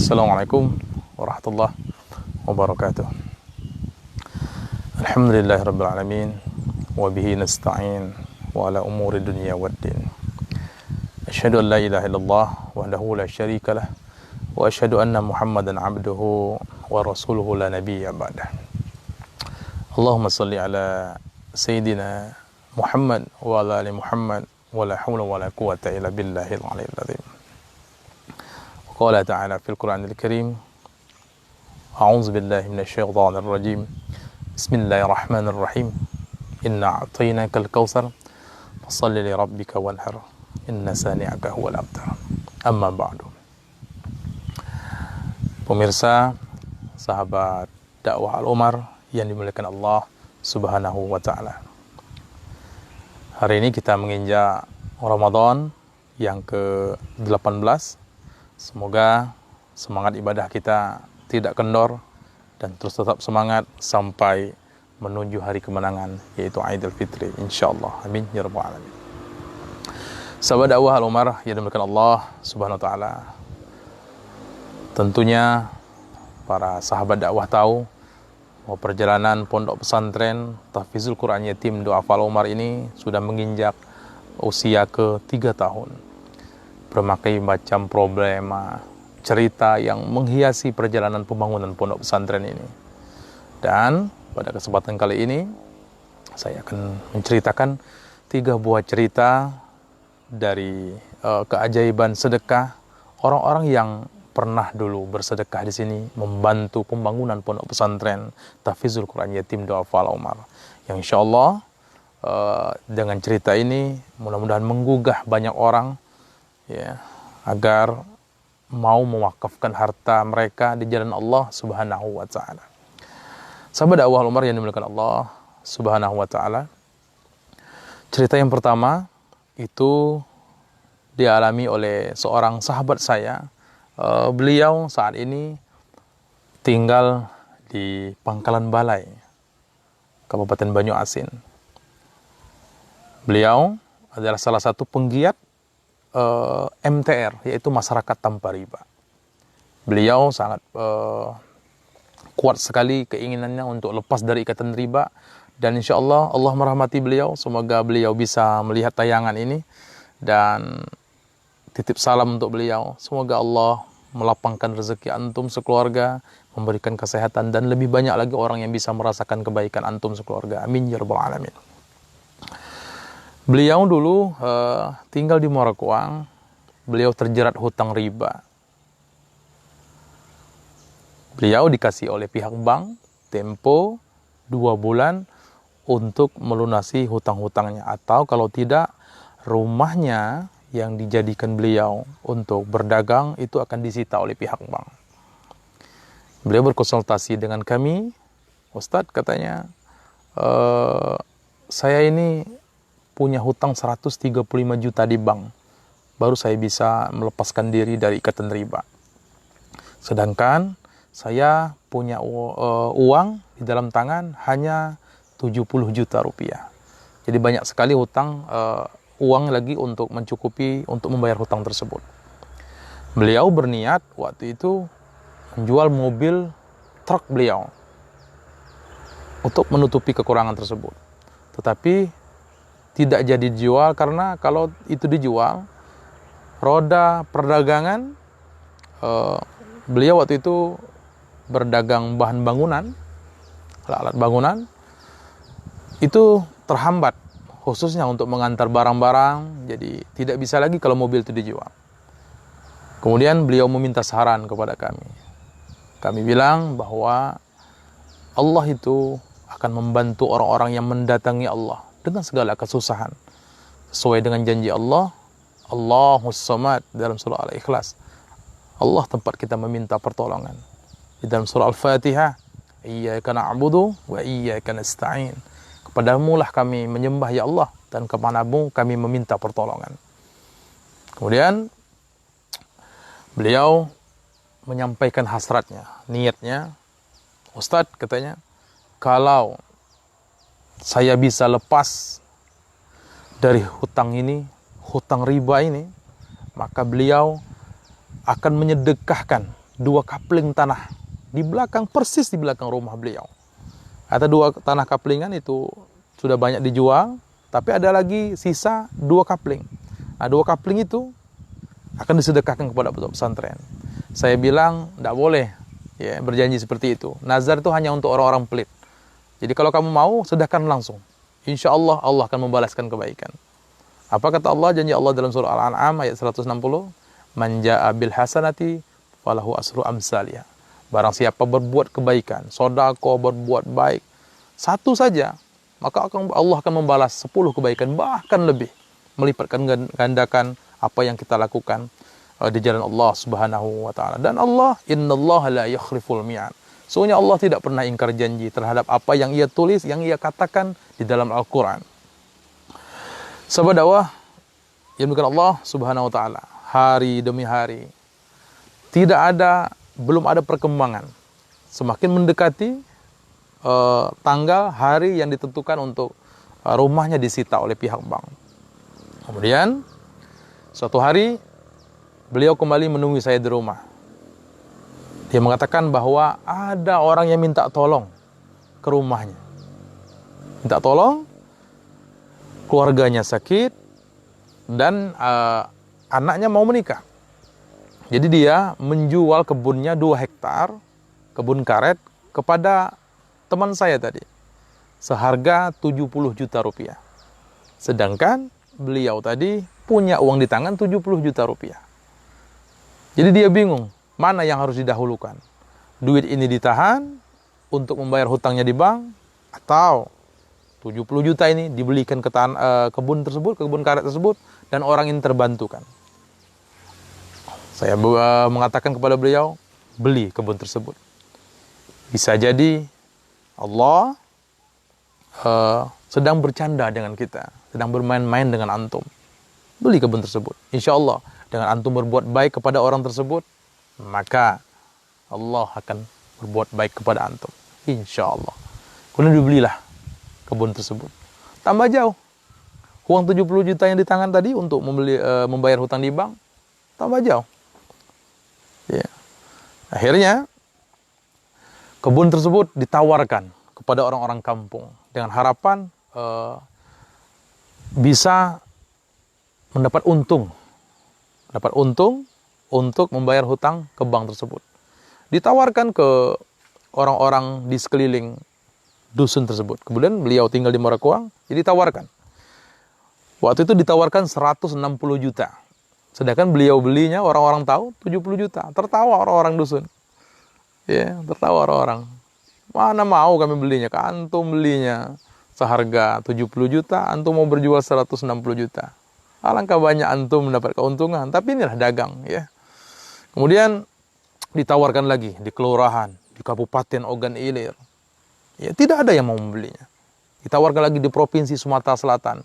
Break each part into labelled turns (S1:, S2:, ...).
S1: Assalamualaikum warahmatullahi wabarakatuh. Alhamdulillahirabbil alamin wa bihi nasta'in wa ala umuri dunya waddin. Asyhadu an la ilaha illallah wahdahu la syarika lah wa asyhadu anna Muhammadan abduhu wa rasuluhu la nabiyya ba'dah. Allahumma shalli ala sayyidina Muhammad wa ala ali Muhammad wa la hawla wa la quwwata illa billahil aliyyil azim. Qala ta'ala fil Qur'anil Karim, A'udzu billahi minasyaitonir rajim. Bismillahirrahmanirrahim. Inna a'tainakal kautsar fashalli li rabbika wanhar. Inna sani'aka huwal abtar. Amma ba'du. Pemirsa, sahabat dakwah Al-Umar yang dimuliakan Allah Subhanahu wa taala. Hari ini kita menginjak Ramadan yang ke-18. Semoga semangat ibadah kita tidak kendor dan terus tetap semangat sampai menuju hari kemenangan, yaitu Aidil Fitri, insyaallah. Amin ya rabbal alamin. Sahabat dakwah Al-Umar yang dimuliakan Allah Subhanahu wa taala. Tentunya para sahabat dakwah tahu bahwa perjalanan pondok pesantren Tahfizul Quran Yatim Du'afa Al-Umar ini sudah menginjak usia ke-3 tahun. Berbagai macam problema, cerita yang menghiasi perjalanan pembangunan pondok pesantren ini. Dan pada kesempatan kali ini saya akan menceritakan 3 buah cerita dari keajaiban sedekah orang-orang yang pernah dulu bersedekah di sini membantu pembangunan pondok pesantren Tahfizul Quran Yatim Du'afa Al-Umar. Yang insyaallah dengan cerita ini mudah-mudahan menggugah banyak orang, ya, agar mau mewakafkan harta mereka di jalan Allah Subhanahu wa taala. Sahabat dakwah Al-Umar yang dimuliakan Allah Subhanahu wa taala. Cerita yang pertama itu dialami oleh seorang sahabat saya. Beliau saat ini tinggal di Pangkalan Balai, Kabupaten Banyuasin. Beliau adalah salah satu penggiat MTR, yaitu masyarakat tanpa riba. Beliau sangat kuat sekali keinginannya untuk lepas dari ikatan riba, dan insya Allah Allah merahmati beliau. Semoga beliau bisa melihat tayangan ini dan titip salam untuk beliau. Semoga Allah melapangkan rezeki antum sekeluarga, memberikan kesehatan, dan lebih banyak lagi orang yang bisa merasakan kebaikan antum sekeluarga. Amin ya rabbal alamin. Beliau dulu tinggal di Muarakuang. Beliau terjerat hutang riba. Beliau dikasih oleh pihak bank tempo 2 bulan untuk melunasi hutang-hutangnya. Atau kalau tidak, rumahnya yang dijadikan beliau untuk berdagang itu akan disita oleh pihak bank. Beliau berkonsultasi dengan kami. Ustadz, katanya, saya ini punya hutang 135 juta di bank, baru saya bisa melepaskan diri dari ikatan riba. Sedangkan saya punya uang di dalam tangan hanya 70 juta rupiah. Jadi banyak sekali hutang, uang lagi untuk mencukupi untuk membayar hutang tersebut. Beliau berniat waktu itu menjual mobil truk beliau untuk menutupi kekurangan tersebut. Tetapi tidak jadi dijual, karena kalau itu dijual, roda perdagangan, beliau waktu itu berdagang bahan bangunan, alat bangunan, itu terhambat, khususnya untuk mengantar barang-barang, jadi tidak bisa lagi kalau mobil itu dijual. Kemudian beliau meminta saran kepada kami. Kami bilang bahwa Allah itu akan membantu orang-orang yang mendatangi Allah dengan segala kesusahan, sesuai dengan janji Allah. Allahus Samad dalam surah Al-Ikhlas. Allah tempat kita meminta pertolongan. Di dalam surah Al-Fatihah, Iyyaka na'budu wa iyyaka nasta'in. Kepadamu lah kami menyembah ya Allah, dan kepadamu kami meminta pertolongan. Kemudian beliau menyampaikan hasratnya, niatnya. Ustadz, katanya, kalau saya bisa lepas dari hutang ini, hutang riba ini, maka beliau akan menyedekahkan 2 kapling tanah di belakang, persis di belakang rumah beliau. Ada 2 tanah kaplingan itu sudah banyak dijual, tapi ada lagi sisa 2 kapling. Nah, 2 kapling itu akan disedekahkan kepada pondok pesantren. Saya bilang, tidak boleh ya berjanji seperti itu. Nazar itu hanya untuk orang-orang pelit. Jadi kalau kamu mau, sedekahkan langsung. Insya Allah, Allah akan membalaskan kebaikan. Apa kata Allah? Janji Allah dalam surah Al-An'am ayat 160. Man ja'a bil hasanati falahu asru amsalihha. Barang siapa berbuat kebaikan, sedekah, berbuat baik, 1 saja, maka Allah akan membalas 10 kebaikan, bahkan lebih. Melipatkan gandakan apa yang kita lakukan di jalan Allah Subhanahu wa taala. Dan Allah, innallaha la yukhliful mi'ad. Sesungguhnya Allah tidak pernah ingkar janji terhadap apa yang Ia tulis, yang Ia katakan di dalam Al-Qur'an. Sahabat dakwah yang dimuliakan Allah Subhanahu wa taala, hari demi hari belum ada perkembangan. Semakin mendekati tanggal hari yang ditentukan untuk rumahnya disita oleh pihak bank. Kemudian suatu hari beliau kembali menemui saya di rumah. Dia mengatakan bahwa ada orang yang minta tolong ke rumahnya. Minta tolong, keluarganya sakit, dan anaknya mau menikah. Jadi dia menjual kebunnya 2 hektar, kebun karet, kepada teman saya tadi. Seharga 70 juta rupiah. Sedangkan beliau tadi punya uang di tangan 70 juta rupiah. Jadi dia bingung, mana yang harus didahulukan? Duit ini ditahan untuk membayar hutangnya di bank, atau 70 juta ini dibelikan ke kebun tersebut, kebun karet tersebut, dan orang ini terbantukan. Saya mengatakan kepada beliau, beli kebun tersebut. Bisa jadi Allah sedang bercanda dengan kita, sedang bermain-main dengan antum. Beli kebun tersebut. Insya Allah, dengan antum berbuat baik kepada orang tersebut, maka Allah akan berbuat baik kepada antum. Insya Allah. Kemudian dibelilah kebun tersebut. Tambah jauh. Uang 70 juta yang di tangan tadi untuk membayar hutang di bank, tambah jauh. Ya. Akhirnya, kebun tersebut ditawarkan kepada orang-orang kampung dengan harapan bisa mendapat untung untuk membayar hutang ke bank tersebut. Ditawarkan ke orang-orang di sekeliling dusun tersebut. Kemudian beliau tinggal di Morakuang, jadi ditawarkan. Waktu itu ditawarkan 160 juta. Sedangkan beliau belinya, orang-orang tahu, 70 juta. Tertawa orang-orang dusun. Ya, tertawa orang-orang. Mana mau kami belinya? Antum belinya seharga 70 juta, antum mau berjual 160 juta. Alangkah banyak antum mendapat keuntungan, tapi inilah dagang, ya. Kemudian ditawarkan lagi di kelurahan, di Kabupaten Ogan Ilir. Ya, tidak ada yang mau membelinya. Ditawarkan lagi di Provinsi Sumatera Selatan.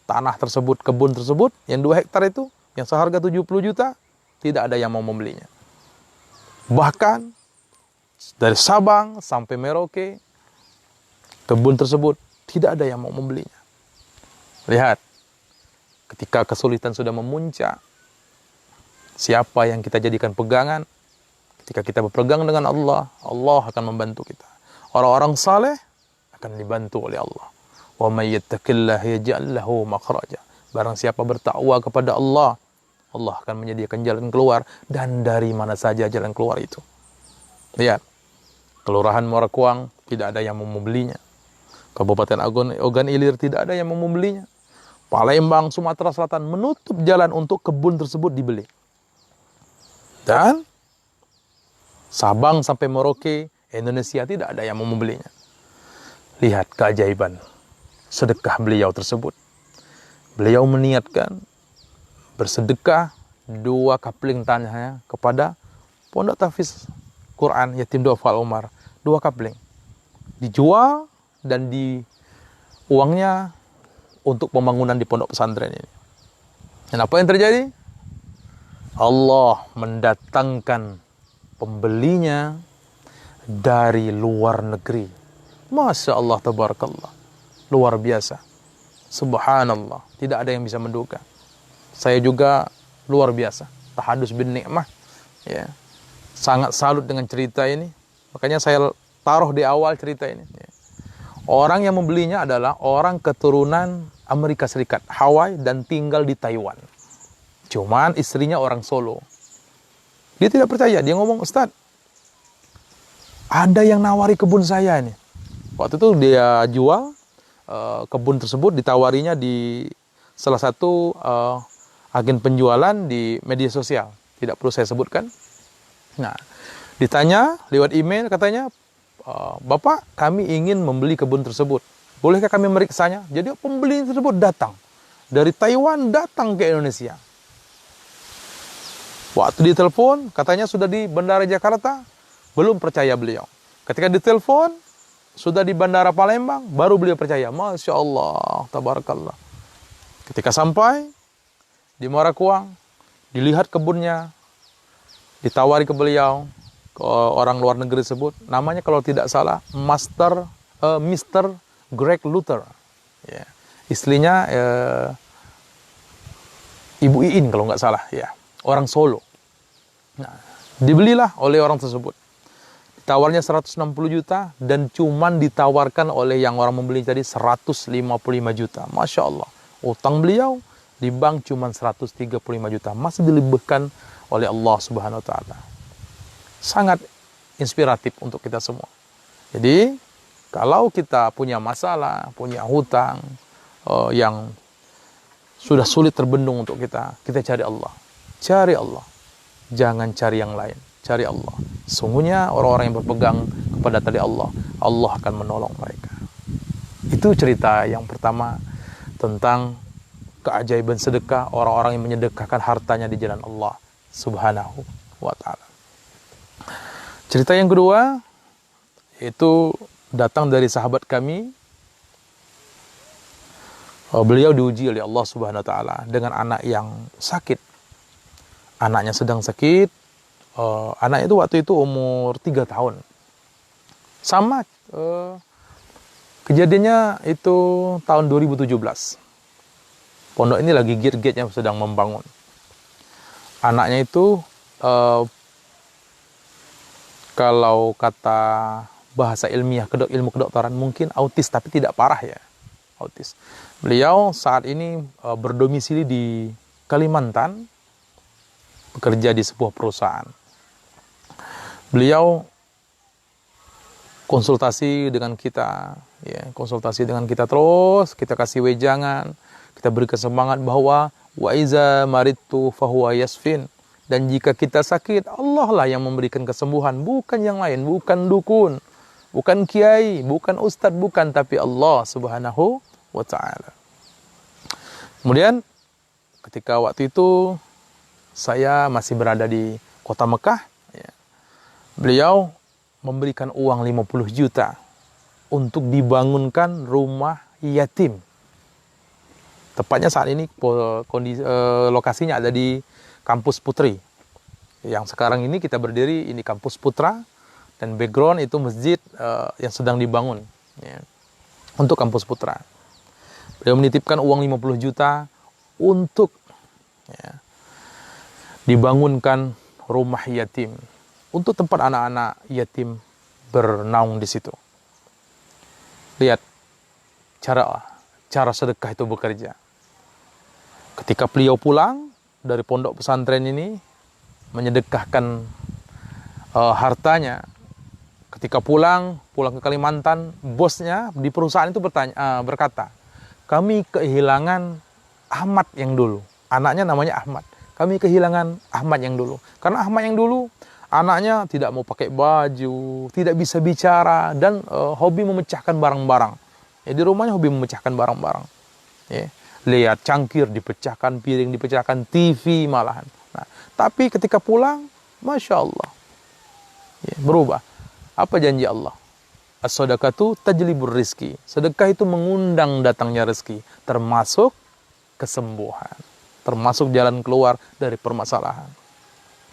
S1: Tanah tersebut, kebun tersebut, yang 2 hektar itu, yang seharga 70 juta, tidak ada yang mau membelinya. Bahkan dari Sabang sampai Merauke, kebun tersebut tidak ada yang mau membelinya. Lihat, ketika kesulitan sudah memuncak, siapa yang kita jadikan pegangan? Ketika kita berpegang dengan Allah, Allah akan membantu kita. Orang-orang saleh akan dibantu oleh Allah. Wa may yattaqillaha yaj'al lahu makhraja. Barang siapa bertakwa kepada Allah, Allah akan menyediakan jalan keluar. Dan dari mana saja jalan keluar itu. Lihat, Kelurahan Morakuang tidak ada yang mau membelinya. Kabupaten Ogan Ilir tidak ada yang mau membelinya. Palembang, Sumatera Selatan menutup jalan untuk kebun tersebut dibeli. Dan Sabang sampai Merauke, Indonesia tidak ada yang mau membelinya. Lihat keajaiban sedekah beliau tersebut. Beliau meniatkan bersedekah 2 kapling tanahnya kepada Pondok Tahfiz Quran Yatim Duafa Al-Umar. 2 kapling. Dijual dan uangnya untuk pembangunan di pondok pesantren ini. Dan apa yang terjadi? Allah mendatangkan pembelinya dari luar negeri. Masya Allah, tabarakallah. Luar biasa. Subhanallah. Tidak ada yang bisa menduga. Saya juga luar biasa. Tahadus bin nikmah. Ya. sangat salut dengan cerita ini. Makanya saya taruh di awal cerita ini. Orang yang membelinya adalah orang keturunan Amerika Serikat, Hawaii, dan tinggal di Taiwan. Cuman istrinya orang Solo. Dia tidak percaya, dia ngomong, "Ustadz, ada yang nawari kebun saya ini." Waktu itu dia jual kebun tersebut, ditawarinya di salah satu agen penjualan di media sosial. Tidak perlu saya sebutkan. Nah, ditanya lewat email, katanya, "Bapak, kami ingin membeli kebun tersebut. Bolehkah kami meriksanya?" Jadi pembeli tersebut datang. Dari Taiwan datang ke Indonesia. Waktu ditelepon, katanya sudah di Bandara Jakarta, belum percaya beliau. Ketika ditelepon, sudah di Bandara Palembang, baru beliau percaya. Masya Allah, tabarakallah. Ketika sampai di Muara Kuang, dilihat kebunnya, ditawari ke beliau, ke orang luar negeri tersebut, namanya kalau tidak salah, Mr. Greg Luther. Ya. Istrinya Ibu Iin kalau nggak salah, ya, orang Solo. Nah, dibelilah oleh orang tersebut. Ditawarnya 160 juta dan cuman ditawarkan oleh yang orang membeli tadi 155 juta. Masya Allah. Utang beliau di bank cuman 135 juta. Masih dilebihkan oleh Allah Subhanahu wa taala. Sangat inspiratif untuk kita semua. Jadi, kalau kita punya masalah, punya hutang yang sudah sulit terbendung untuk kita cari Allah. Cari Allah. Jangan cari yang lain. Cari Allah. Sungguhnya orang-orang yang berpegang kepada tali Allah, Allah akan menolong mereka. Itu cerita yang pertama tentang keajaiban sedekah, orang-orang yang menyedekahkan hartanya di jalan Allah Subhanahu wa ta'ala. Cerita yang kedua itu datang dari sahabat kami. Beliau diuji oleh Allah Subhanahu wa ta'ala dengan anak yang sakit. Anaknya sedang sakit. Anaknya itu waktu itu umur 3 tahun. Sama kejadiannya itu tahun 2017. Pondok ini lagi giat-giatnya sedang membangun. Anaknya itu kalau kata bahasa ilmiah, ilmu kedokteran, mungkin autis, tapi tidak parah ya. Autis. Beliau saat ini berdomisili di Kalimantan, bekerja di sebuah perusahaan. Beliau konsultasi dengan kita, ya, konsultasi dengan kita terus, kita kasih wejangan, kita beri semangat bahwa wa iza maridtu fahuwa yasfin, dan jika kita sakit, Allah lah yang memberikan kesembuhan, bukan yang lain, bukan dukun, bukan kiai, bukan ustadz, bukan, tapi Allah Subhanahu wa ta'ala. Kemudian ketika waktu itu saya masih berada di kota Mekah, ya, beliau memberikan uang 50 juta untuk dibangunkan rumah yatim. Tepatnya saat ini lokasinya ada di Kampus Putri. Yang sekarang ini kita berdiri ini Kampus Putra, dan background itu masjid yang sedang dibangun, ya, untuk Kampus Putra. Beliau menitipkan uang 50 juta untuk, ya, dibangunkan rumah yatim untuk tempat anak-anak yatim bernaung di situ. Lihat cara sedekah itu bekerja. Ketika beliau pulang dari pondok pesantren ini, menyedekahkan hartanya. Ketika pulang ke Kalimantan, bosnya di perusahaan itu berkata, "Kami kehilangan Ahmad yang dulu." Anaknya namanya Ahmad. "Kami kehilangan Ahmad yang dulu." Karena Ahmad yang dulu, anaknya tidak mau pakai baju, tidak bisa bicara, dan hobi memecahkan barang-barang. Ya, di rumahnya hobi memecahkan barang-barang. Ya, lihat cangkir dipecahkan, piring dipecahkan, TV malahan. Nah, tapi ketika pulang, Masya Allah, ya, berubah. Apa janji Allah? As-sadaqatu tajlibur rizki. Sedekah itu mengundang datangnya rezeki, termasuk kesembuhan, termasuk jalan keluar dari permasalahan.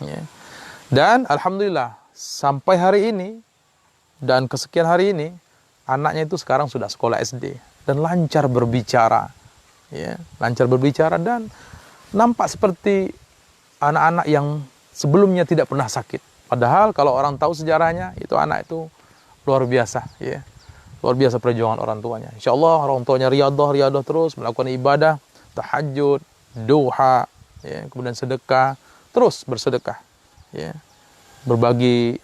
S1: Ya. Dan alhamdulillah sampai hari ini dan kesekian hari ini, anaknya itu sekarang sudah sekolah SD dan lancar berbicara, ya, lancar berbicara dan nampak seperti anak-anak yang sebelumnya tidak pernah sakit. Padahal kalau orang tahu sejarahnya, itu anak itu luar biasa, ya. Luar biasa perjuangan orang tuanya. Insya Allah orang tuanya riadah terus melakukan ibadah, tahajud, duha, ya, kemudian sedekah, terus bersedekah, ya. Berbagi,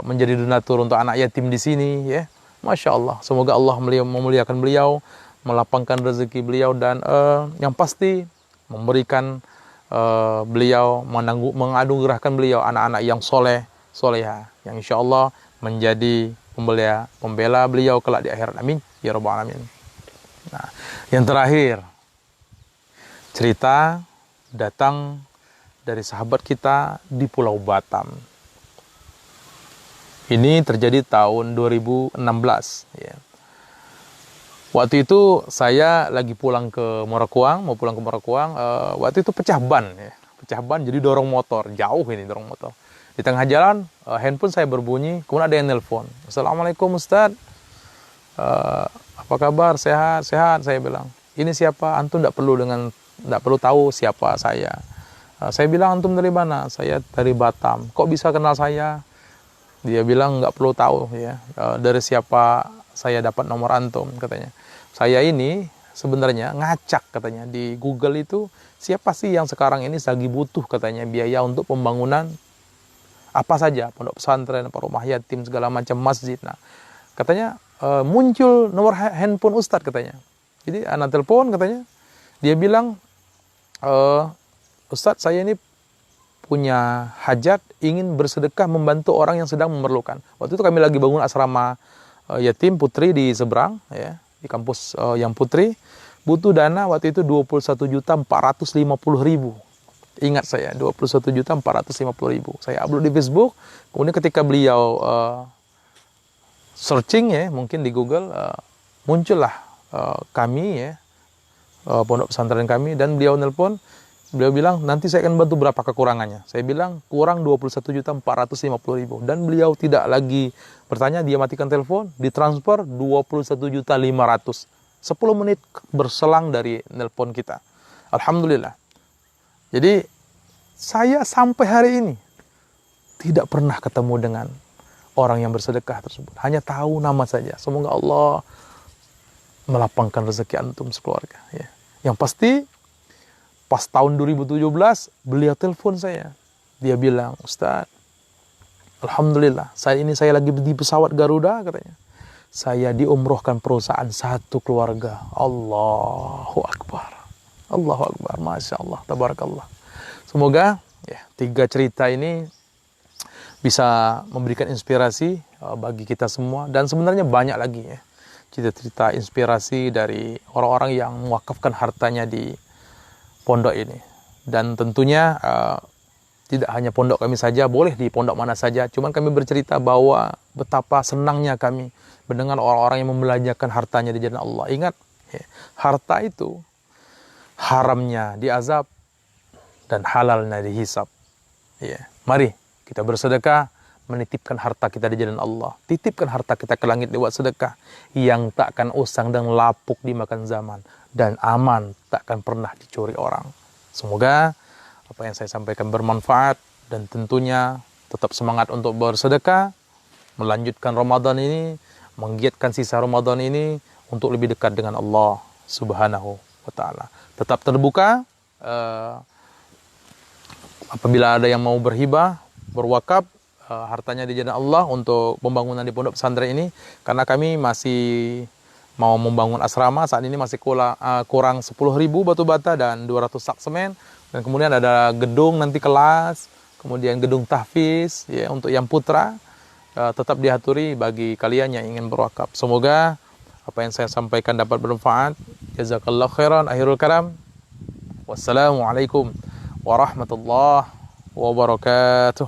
S1: menjadi donatur untuk anak yatim di sini, ya. Masya Allah. Semoga Allah memuliakan beliau, melapangkan rezeki beliau, dan yang pasti memberikan beliau, menganugerahkan beliau anak-anak yang soleha, yang insya Allah menjadi pembela beliau kelak di akhirat. Amin ya rabbal alamin. Nah, yang terakhir, cerita datang dari sahabat kita di Pulau Batam. Ini terjadi tahun 2016, ya. Waktu itu saya lagi pulang ke Morakuang, waktu itu pecah ban, ya. Pecah ban, jadi dorong motor, jauh ini dorong motor. Di tengah jalan, handphone saya berbunyi, kemudian ada yang nelpon. Assalamualaikum Ustaz, apa kabar? Sehat, saya bilang. Ini siapa? Antum tidak perlu tahu siapa saya. Saya bilang, antum dari mana? Saya dari Batam. Kok bisa kenal saya? Dia bilang nggak perlu tahu, ya. Dari siapa saya dapat nomor antum, katanya. Saya ini sebenarnya ngacak, katanya, di Google itu, siapa sih yang sekarang ini lagi butuh, katanya, biaya untuk pembangunan apa saja, pondok pesantren, rumah yatim, segala macam masjid. Nah, katanya muncul nomor handphone Ustadz, katanya. Jadi anak telepon, katanya, dia bilang, Ustadz, saya ini punya hajat, ingin bersedekah membantu orang yang sedang memerlukan. Waktu itu kami lagi bangun asrama yatim putri di seberang, ya, di kampus yang putri, butuh dana waktu itu 21.450.000. Ingat saya, 21.450.000. Saya upload di Facebook, kemudian ketika beliau searching, ya, mungkin di Google, muncullah kami, ya, pondok pesantren kami, dan beliau nelpon. Beliau bilang, nanti saya akan bantu berapa kekurangannya. Saya bilang, kurang 21.450.000. Dan beliau tidak lagi bertanya, dia matikan telepon, ditransfer 21.500.000. 10 menit berselang dari nelpon kita. Alhamdulillah. Jadi, saya sampai hari ini tidak pernah ketemu dengan orang yang bersedekah tersebut. Hanya tahu nama saja. Semoga Allah melapangkan rezeki antum sekeluarga, ya. Yang pasti, pas tahun 2017, beliau telepon saya. Dia bilang, Ustaz, alhamdulillah, saya lagi di pesawat Garuda, katanya. Saya diumrohkan perusahaan satu keluarga. Allahu Akbar. Allahu Akbar. Masya Allah. Tabarakallah. Semoga, ya, 3 cerita ini bisa memberikan inspirasi bagi kita semua. Dan sebenarnya banyak lagi, ya, cerita-cerita inspirasi dari orang-orang yang mewakafkan hartanya di pondok ini. Dan tentunya tidak hanya pondok kami saja, boleh di pondok mana saja. Cuman kami bercerita bahwa betapa senangnya kami mendengar orang-orang yang membelanjakan hartanya di jalan Allah. Ingat, ya, harta itu haramnya diazab dan halalnya dihisab. Ya, mari kita bersedekah, menitipkan harta kita di jalan Allah. Titipkan harta kita ke langit lewat sedekah yang takkan usang dan lapuk dimakan zaman, dan aman, takkan pernah dicuri orang. Semoga apa yang saya sampaikan bermanfaat, dan tentunya tetap semangat untuk bersedekah, melanjutkan Ramadan ini, menggiatkan sisa Ramadan ini untuk lebih dekat dengan Allah Subhanahu wa Ta'ala. Tetap terbuka, apabila ada yang mau berhibah, berwakaf hartanya di jalan Allah untuk pembangunan di pondok pesantren ini, karena kami masih mau membangun asrama. Saat ini masih kurang 10.000 batu bata dan 200 sak semen, dan kemudian ada gedung nanti kelas, kemudian gedung tahfiz, ya, untuk yang putra. Tetap diaturi bagi kalian yang ingin berwakaf. Semoga apa yang saya sampaikan dapat bermanfaat. Jazakallahu khairan, akhirul karam. Wassalamualaikum warahmatullahi wabarakatuh.